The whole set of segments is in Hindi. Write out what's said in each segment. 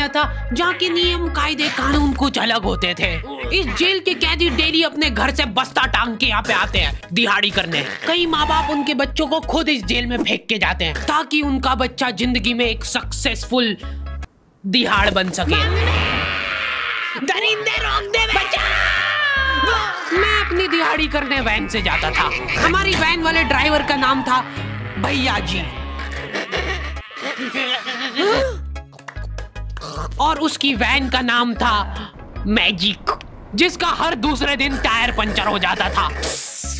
जमाना था जहाँ के नियम कायदे कानून कुछ अलग होते थे। इस जेल के कैदी डेली अपने घर से बस्ता टांग के यहाँ पे आते हैं दिहाड़ी करने। कई माँ बाप उनके बच्चों को खुद इस जेल में फेंक के जाते हैं ताकि उनका बच्चा जिंदगी में एक सक्सेसफुल दिहाड़ बन सके। दरिंदे रोक दे बच्चा। मैं अपनी दिहाड़ी करने वैन से जाता था। हमारी वैन वाले ड्राइवर का नाम था भैया जी और उसकी वैन का नाम था मैजिक, जिसका हर दूसरे दिन टायर पंचर हो जाता था।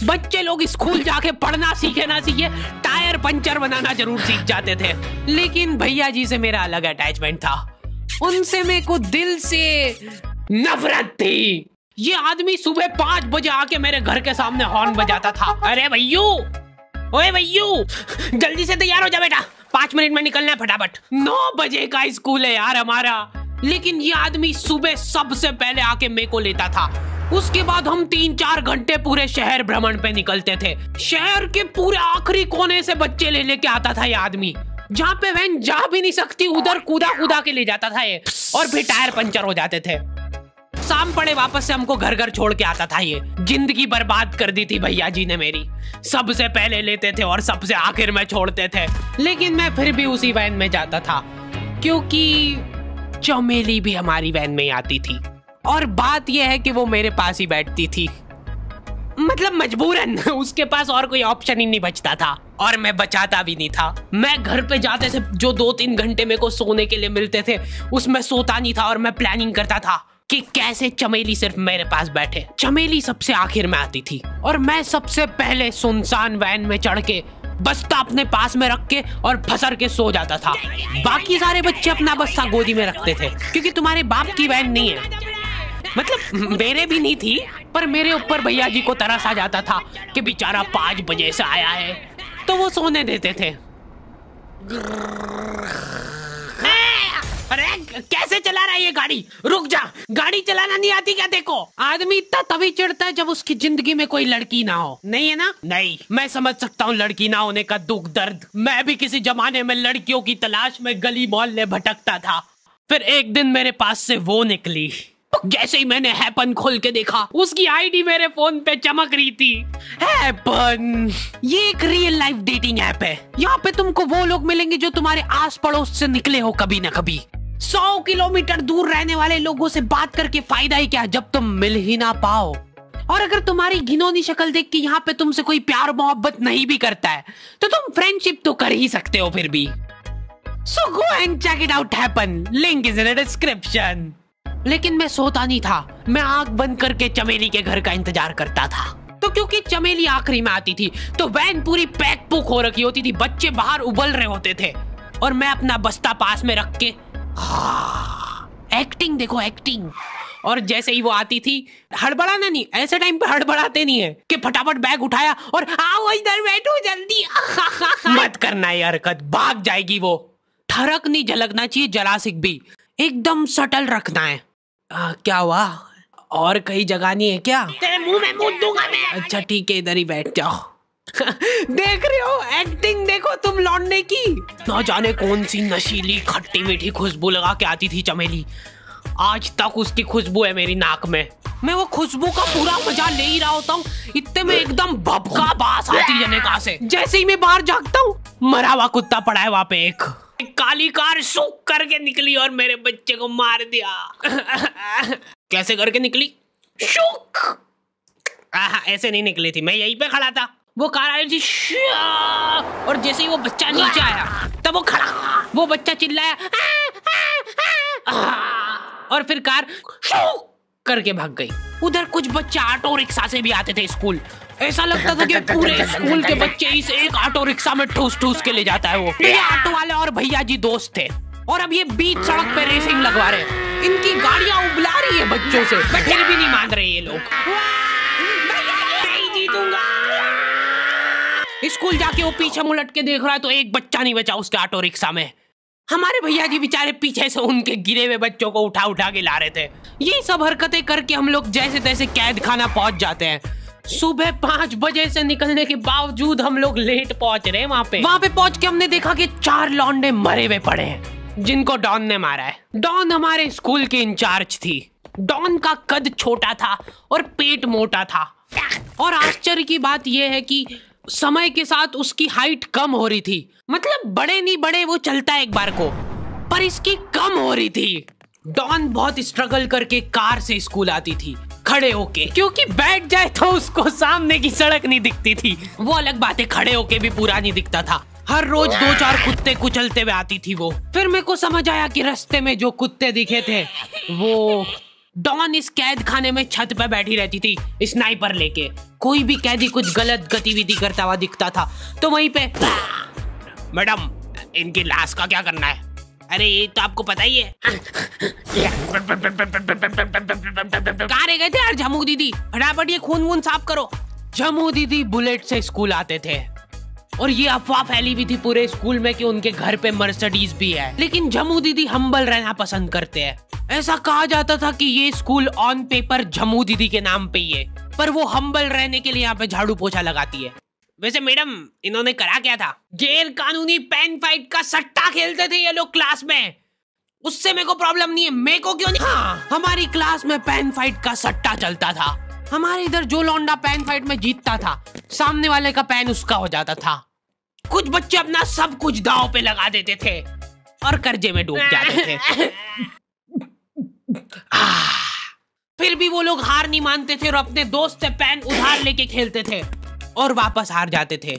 बच्चे लोग स्कूल जाके पढ़ना सीखे ना सीखे टायर पंचर बनाना जरूर सीख जाते थे। लेकिन भैया जी से मेरा अलग अटैचमेंट था। उनसे मेरे को दिल से नफरत थी। ये आदमी सुबह 5 बजे आके मेरे घर के सामने हॉर्न बजाता था। अरे भैयू, ओए भैयू, जल्दी से तैयार हो जा बेटा, 5 मिनट में निकलना है फटाफट। 9 बजे का स्कूल है यार हमारा। लेकिन ये आदमी सुबह सबसे पहले आके मेरे को लेता था। उसके बाद हम 3-4 घंटे पूरे शहर भ्रमण पे निकलते थे। शहर के पूरे आखिरी कोने से बच्चे ले लेके आता था ये आदमी। जहाँ पे वैन जा भी नहीं सकती उधर कूदा के ले जाता था ये, और फिर टायर पंचर हो जाते थे। शाम पड़े वापस से हमको घर घर छोड़ के आता था ये। जिंदगी बर्बाद कर दी थी भैया जी ने मेरी। सबसे पहले लेते थे और सबसे आखिर में छोड़ते थे। लेकिन मैं फिर भी उसी वैन में जाता था क्योंकि चमेली भी हमारी वैन में ही आती थी। और बात यह है कि वो मेरे पास ही बैठती थी, मतलब मजबूरन। उसके पास और कोई ऑप्शन ही नहीं बचता था और मैं बचाता भी नहीं था। मैं घर पे जाते थे, जो 2-3 घंटे मेरे को सोने के लिए मिलते थे उसमें सोता नहीं था और मैं प्लानिंग करता था कि कैसे चमेली सिर्फ मेरे पास बैठे। चमेली सबसे आखिर में आती थी और मैं सबसे पहले सुनसान वैन में चढ़ के बस्ता अपने पास में रख के और फसर के सो जाता था। बाकी सारे बच्चे अपना बस्ता गोदी में रखते थे क्योंकि तुम्हारे बाप की वैन नहीं है, मतलब मेरे भी नहीं थी, पर मेरे ऊपर भैया जी को तरस आ जाता था कि बेचारा 5 बजे से आया है, तो वो सोने देते थे। अरे कैसे चला रहा है ये गाड़ी? रुक जा, गाड़ी चलाना नहीं आती क्या? देखो, आदमी इतना तभी चिढ़ता है जब उसकी जिंदगी में कोई लड़की ना हो। नहीं है ना? नहीं, मैं समझ सकता हूँ लड़की ना होने का दुख दर्द। मैं भी किसी जमाने में लड़कियों की तलाश में गली मोहल्ले भटकता था। फिर एक दिन मेरे पास से वो निकली। जैसे ही मैंने हैपन खोल के देखा, उसकी आईडी मेरे फोन पे चमक रही थी। हैपन ये एक रियल लाइफ डेटिंग ऐप है। यहाँ पे तुमको वो लोग मिलेंगे जो तुम्हारे आस पड़ोस से निकले हो कभी ना कभी। 100 किलोमीटर दूर रहने वाले लोगों से बात करके फायदा ही क्या जब तुम मिल ही ना पाओ। और अगर तुम्हारी घिनौनी शक्ल देख के यहाँ पे तुमसे कोई प्यार मोहब्बत नहीं भी करता है तो तुम फ्रेंडशिप तो कर ही सकते हो फिर भी। So go and check it out happen. Link is in the description. लेकिन मैं सोता नहीं था। मैं आंख बंद करके चमेली के घर का इंतजार करता था। तो क्योंकि चमेली आखिरी में आती थी तो वैन पूरी पैक पुक हो रखी होती थी, बच्चे बाहर उबल रहे होते थे और मैं अपना बस्ता पास में रख के एक्टिंग देखो एक्टिंग। और जैसे ही वो आती थी, हड़बड़ाना नहीं, ऐसे टाइम पे हड़बड़ाते नहीं है कि फटाफट बैग उठाया और आओ इधर बैठो जल्दी। मत करना ये हरकत, भाग जाएगी वो। ठरक नहीं झलकना चाहिए, जरा सिक भी, एकदम सटल रखना है। क्या हुआ? और कहीं जगह नहीं है क्या? तेरे मुंह में मूत दूंगा मैं। अच्छा ठीक है, इधर ही बैठ जाओ। देख रहे हो एक्टिंग देखो तुम लौंडे की। ना जाने कौन सी नशीली खट्टी मीठी खुशबू लगा के आती थी चमेली। आज तक उसकी खुशबू है मेरी नाक में। मैं वो खुशबू का पूरा मजा ले ही रहा होता हूँ, इतने में एकदम भभका बास आती है जनेका से। जैसे ही मैं बाहर झांकता हूँ, मरा हुआ कुत्ता पड़ा है वहां पे। एक काली कार सूख करके निकली और मेरे बच्चे को मार दिया। कैसे करके निकली? शूक। ऐसे नहीं निकली थी, मैं यहीं पे खड़ा था, वो कार आई थी और जैसे ही वो बच्चा नीचे आया तब वो खड़ा, वो बच्चा चिल्लाया और फिर कार शूक करके भाग गई। उधर कुछ बच्चे ऑटो रिक्शा से भी आते थे स्कूल। ऐसा लगता था कि पूरे स्कूल के बच्चे इस एक ऑटो रिक्शा में ठूस ठूस के ले जाता है वो। ये ऑटो वाले और भैया जी दोस्त थे और अब ये बीच सड़क पे रेसिंग लगवा रहे। इनकी गाड़ियां उबला रही है बच्चों से, फिर भी नहीं मान रहे ये लोग। नहीं जीतूंगा। स्कूल जाके वो पीछे मुलट के देख रहा है तो एक बच्चा नहीं बचा उसके ऑटो रिक्शा में। हमारे भैया जी बेचारे पीछे से उनके गिरे हुए बच्चों को उठा उठा के ला रहे थे। ये सब हरकतें करके हम लोग जैसे तैसे कैद खाना पहुंच जाते हैं। सुबह 5 बजे से निकलने के बावजूद हम लोग लेट पहुंच रहे हैं। वहां पे पहुंच के हमने देखा कि 4 लौंडे मरे हुए पड़े हैं। जिनको डॉन ने मारा है। डॉन हमारे स्कूल की इंचार्ज थी। डॉन का कद छोटा था और पेट मोटा था, और आश्चर्य की बात यह है कि समय के साथ उसकी हाइट कम हो रही थी। मतलब बड़े नहीं बड़े वो चलता है एक बार को, पर इसकी कम हो रही थी। डॉन बहुत स्ट्रगल करके कार से स्कूल आती थी खड़े होके, क्योंकि बैठ जाए तो उसको सामने की सड़क नहीं दिखती थी। वो अलग बात है, खड़े होके भी पूरा नहीं दिखता था। हर रोज 2-4 कुत्ते कुचलते हुए आती थी वो। फिर मेरे को समझ आया कि रास्ते में जो कुत्ते दिखे थे वो डॉन इस कैद खाने में छत पे बैठी रहती थी स्नाइपर लेके। कोई भी कैदी कुछ गलत गतिविधि करता हुआ दिखता था तो वहीं पे, मैडम इनकी लाश का क्या करना है? अरे ये तो आपको पता ही है। कहाँ रह गए थे यार झमू दीदी? फटाफट ये खून वून साफ करो। झमू दीदी बुलेट से स्कूल आते थे और ये अफवाह फैली हुई थी पूरे स्कूल में कि उनके घर पे मर्सिडीज भी है। लेकिन झमू दीदी हम्बल रहना पसंद करते हैं। ऐसा कहा जाता था कि ये स्कूल ऑन पेपर झमू दीदी के नाम पे ही है, पर वो हम्बल रहने के लिए यहाँ पे झाड़ू पोछा लगाती है। वैसे मैडम इन्होंने करा क्या था? गैर कानूनी पेन फाइट का सट्टा खेलते थे ये लोग क्लास में। उससे मेरे को प्रॉब्लम नहीं है, मेरे को क्यों नहीं? हाँ, हमारी क्लास में पेन फाइट का सट्टा चलता था। हमारे इधर जो लौंडा पेन फाइट में जीतता था, सामने वाले का पेन उसका हो जाता था। कुछ बच्चे अपना सब कुछ दांव पे लगा देते थे और कर्जे में डूब जाते थे। फिर भी वो लोग हार नहीं मानते थे और अपने दोस्त से पेन उधार लेके खेलते थे और वापस हार जाते थे।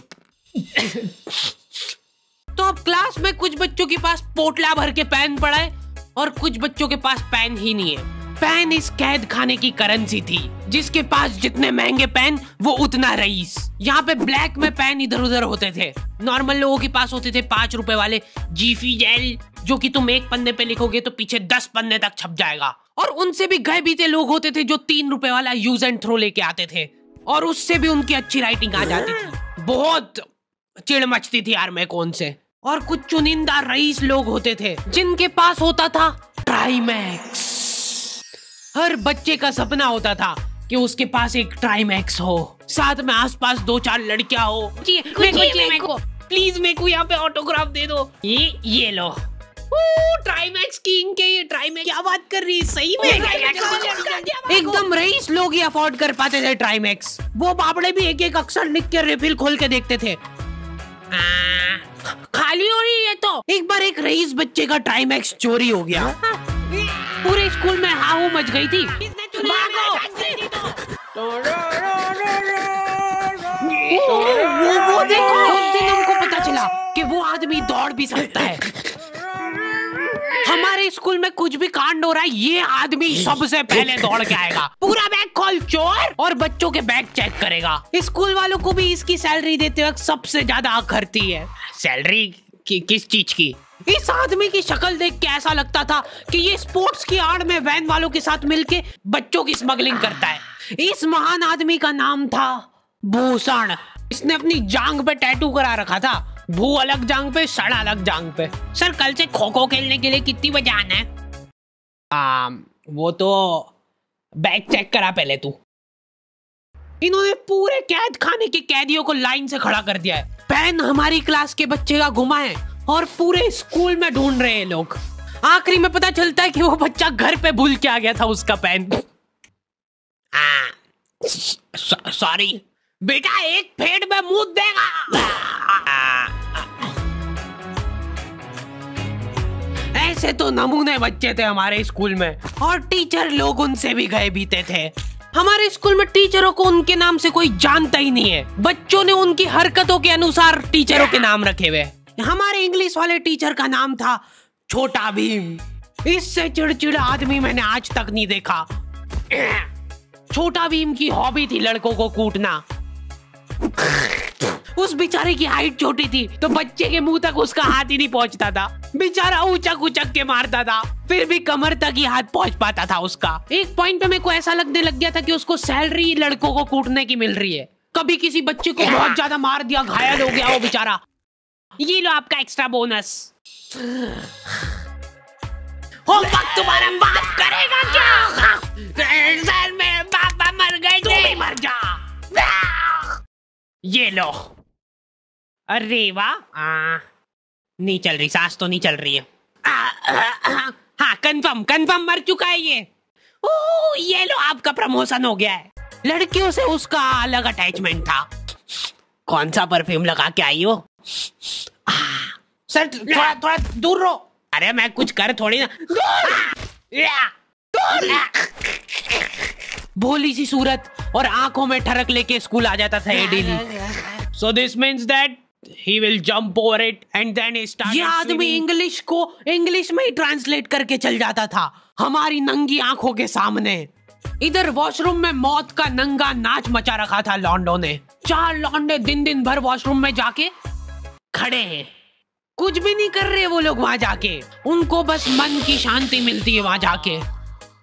तो अब क्लास में कुछ बच्चों के पास पोटला भर के पेन पड़ा है और कुछ बच्चों के पास पेन ही नहीं है। पेन इस कैद खाने की करेंसी थी। जिसके पास जितने महंगे पेन वो उतना रईस। यहाँ पे ब्लैक में पेन इधर उधर होते थे। नॉर्मल लोगों के पास होते थे 5 रुपए वाले जीफी जेल, जो कि तुम एक पन्ने पे लिखोगे तो पीछे 10 पन्ने तक छप जाएगा। और उनसे भी गए बीते लोग होते थे जो 3 रुपए वाला यूज एंड थ्रो लेके आते थे और उससे भी उनकी अच्छी राइटिंग आ जाती थी। बहुत चिढ़ मचती थी यार मैं कौन से। और कुछ चुनिंदा रईस लोग होते थे जिनके पास होता था ट्राइमैक्स। हर बच्चे का सपना होता था कि उसके पास एक ट्राइमैक्स हो, साथ में आसपास 2-4 लड़कियां हो। मेरे को प्लीज मेरे को यहाँ पे ऑटोग्राफ दे दो। ये लो ट्राइमैक्स किंग के। ये ट्राइमैक्स क्या बात कर रही है? सही में एकदम रईस लोग ही अफोर्ड कर पाते थे ट्राइमैक्स। वो बाबड़े भी एक-एक अक्षर लिख के रिफिल खोल के देखते थे। खाली हो रही है तो एक बार एक रईस बच्चे का ट्राइमैक्स चोरी हो गया। पूरे स्कूल में हाहू मच गई थी। वो देखो, उस दिन हमको पता चला कि वो आदमी दौड़ भी सकता है। हमारे स्कूल में कुछ भी कांड हो रहा है, ये आदमी सबसे पहले दौड़ के आएगा। पूरा बैग खोल चोर, और बच्चों के बैग चेक करेगा। स्कूल वालों को भी इसकी सैलरी देते वक्त सबसे ज्यादा आंख भरती है। सैलरी किस चीज की? इस आदमी की शक्ल देख के ऐसा लगता था कि ये स्पोर्ट्स की आड़ में वैन वालों के साथ मिलके बच्चों की स्मगलिंग करता है। इस महान आदमी का नाम था भूषण। इसने अपनी जांग पे टैटू करा रखा था। भू अलग जांग पे, सड़ अलग जांग पे। सर कल से खो खो खेलने के लिए कितनी बजे आना है? वो तो बैग चेक करा पहले तू। इन्होंने पूरे कैद खाने के कैदियों को लाइन से खड़ा कर दिया है। पेन हमारी क्लास के बच्चे का गुमा है और पूरे स्कूल में ढूंढ रहे हैं लोग। आखिरी में पता चलता है कि वो बच्चा घर पे भूल के आ गया था उसका पेन। सॉरी बेटा, एक फेट में मुंह देगा। ऐसे तो नमूने बच्चे थे हमारे स्कूल में, और टीचर लोग उनसे भी गए बीते थे। हमारे स्कूल में टीचरों को उनके नाम से कोई जानता ही नहीं है। बच्चों ने उनकी हरकतों के अनुसार टीचरों के नाम रखे हुए। हमारे इंग्लिश वाले टीचर का नाम था छोटा भीम। इससे चिड़चिड़ा आदमी मैंने आज तक नहीं देखा। छोटा भीम की हॉबी थी लड़कों को कूटना। उस बेचारे की हाइट छोटी थी तो बच्चे के मुंह तक उसका हाथ ही नहीं पहुंचता था। बेचारा ऊंचक उचक के मारता था, फिर भी कमर तक ही हाथ पहुंच पाता था उसका। एक पॉइंट पे मेरे को ऐसा लगने लग गया था कि उसको सैलरी लड़कों को कूटने की मिल रही है। कभी किसी बच्चे को बहुत ज्यादा मार दिया, घायल हो गया वो बेचारा, ये लो आपका एक्स्ट्रा बोनस। होमवर्क तुम्हारा बाप करेगा क्या? सर मेरे पापा मर गए थे। तू भी मर जा। ये लो। अरे वाह, नहीं चल रही, सांस तो नहीं चल रही है। हाँ कंफर्म मर चुका है ये। ओह ये लो आपका प्रमोशन हो गया है। लड़कियों से उसका अलग अटैचमेंट था। कौन सा परफ्यूम लगा के आई हो? सर थोड़ा दूर रहो। अरे मैं कुछ कर थोड़ी ना। भोली सी सूरत और आंखों में ठरक लेके स्कूल आ जाता था ये daily. So this means that he will jump over it and then he started. ये आदमी इंग्लिश को इंग्लिश में ही ट्रांसलेट करके चल जाता था हमारी नंगी आंखों के सामने। इधर वॉशरूम में मौत का नंगा नाच मचा रखा था लॉन्डो ने। 4 लॉन्डे दिन भर वॉशरूम में जाके खड़े हैं, कुछ भी नहीं कर रहे वो लोग वहां जाके। उनको बस मन की शांति मिलती है वहां जाके।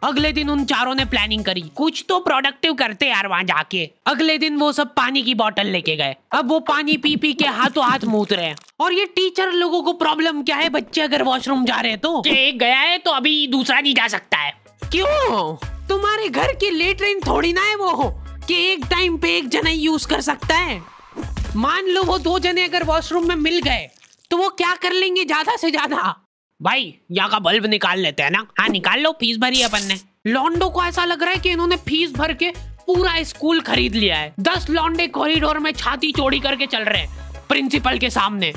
अगले दिन उन चारों ने प्लानिंग करी, कुछ तो प्रोडक्टिव करते यार वहां जाके। अगले दिन वो सब पानी की बोतल लेके गए। अब वो पानी पी पी के हाथों हाथ मूत रहे हैं। और ये टीचर लोगों को प्रॉब्लम क्या है, बच्चे अगर वॉशरूम जा रहे हैं तो एक गया है तो अभी दूसरा नहीं जा सकता है। क्यों? तुम्हारे घर की लेटरिन थोड़ी ना है वो कि एक टाइम पे एक जना यूज कर सकता है। मान लो वो 2 जने अगर वॉशरूम में मिल गए तो वो क्या कर लेंगे ज्यादा से ज्यादा? भाई यहाँ का बल्ब निकाल लेते हैं ना। हाँ निकाल लो, फीस भरी अपन ने। लॉन्डो को ऐसा लग रहा है कि इन्होंने फीस भर के पूरा स्कूल खरीद लिया है। 10 लॉन्डे कॉरिडोर में छाती चौड़ी करके चल रहे हैं प्रिंसिपल के सामने।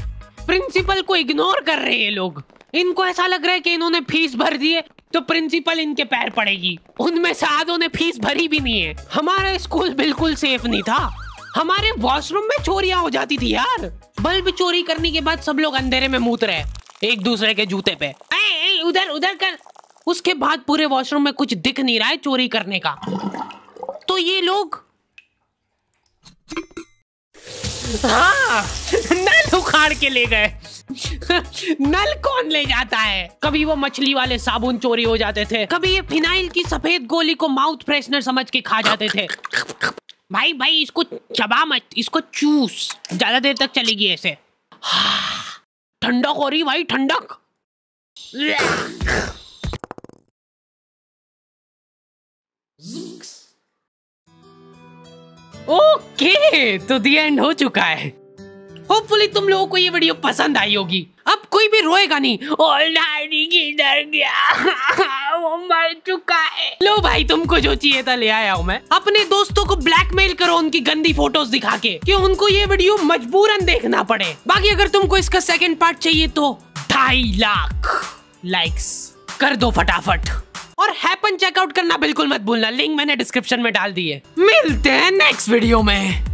प्रिंसिपल को इग्नोर कर रहे हैं ये लोग। इनको ऐसा लग रहा है कि इन्होंने फीस भर दी है तो प्रिंसिपल इनके पैर पड़ेगी। उनमें से आधों ने फीस भरी भी नहीं है। हमारा स्कूल बिल्कुल सेफ नहीं था। हमारे वॉशरूम में चोरियां हो जाती थी यार। बल्ब चोरी करने के बाद सब लोग अंधेरे में मूत रहे एक दूसरे के जूते पे। उधर कर। उसके बाद पूरे वॉशरूम में कुछ दिख नहीं रहा है चोरी करने का। तो ये लोग हाँ नल उखाड़ के ले गए। नल कौन ले जाता है? कभी वो मछली वाले साबुन चोरी हो जाते थे, कभी ये फिनाइल की सफेद गोली को माउथ फ्रेशनर समझ के खा जाते थे। भाई इसको चबा मत, इसको चूस, ज्यादा देर तक चलेगी ऐसे। ठंडक हो रही भाई, ठंडक। ओके तो दी एंड हो चुका है। होपफुली तुम लोगों को ये वीडियो पसंद आई होगी। अब कोई भी रोएगा नहीं। डैडी किधर गया? वो मर चुका है। लो भाई तुमको जो चाहिए था ले आया हूँ मैं। अपने दोस्तों को ब्लैकमेल करो उनकी गंदी फोटोज दिखा के कि उनको ये वीडियो मजबूरन देखना पड़े। बाकी अगर तुमको इसका सेकंड पार्ट चाहिए तो 2.5 लाख लाइक्स कर दो फटाफट। और हैपन चेकआउट करना बिल्कुल मत भूलना, लिंक मैंने डिस्क्रिप्शन में डाल दी है। मिलते हैं नेक्स्ट वीडियो में।